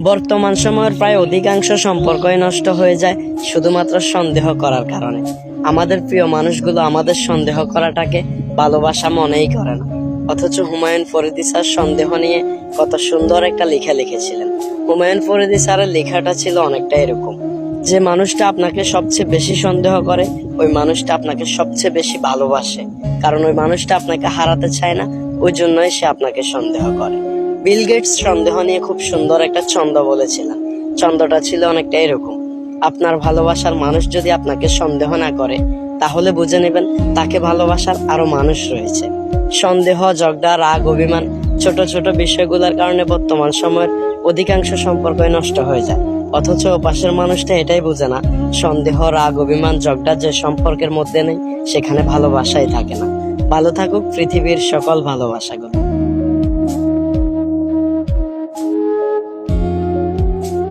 বর্তমান সময়ের প্রায় অধিকাংশ সম্পর্কই নষ্ট হয়ে যায় শুধুমাত্র সন্দেহ করার কারণে। আমাদের প্রিয় মানুষগুলো আমাদের সন্দেহ করাটাকে ভালোবাসা মনেই করে না। অথচ হুমায়ুন ফরিদী স্যার সন্দেহ নিয়ে কত সুন্দর একটা লেখা লিখেছিলেন। হুমায়ুন ফরিদী স্যারের লেখাটা ছিল অনেকটা এরকম, যে মানুষটা আপনাকে সবচেয়ে বেশি সন্দেহ করে ওই মানুষটা আপনাকে সবচেয়ে বেশি ভালোবাসে, কারণ ওই মানুষটা আপনাকে হারাতে চায় না, ওই জন্যই সে আপনাকে সন্দেহ করে। বিল গেটস সন্দেহ নিয়ে খুব সুন্দর একটা ছন্দ বলেছিলেন। ছন্দটা ছিল অনেকটা এরকম: আপনার ভালোবাসার মানুষ যদি আপনাকে সন্দেহ না করে তাহলে বুঝে নেবেন তাকে ভালোবাসার আরো মানুষ রয়েছে। সন্দেহ, ঝগড়া, রাগ, অভিমান, ছোট ছোট বিষয়গুলোর কারণে বর্তমান সময়ের অধিকাংশ সম্পর্কই নষ্ট হয়ে যায়। অথচ পাশের মানুষটা এটাই বোঝে না, সন্দেহ, রাগ, অভিমান, ঝগড়া যে সম্পর্কের মধ্যে নেই সেখানে ভালোবাসাই থাকে না। ভালো থাকুক পৃথিবীর সকল ভালোবাসাগুলো।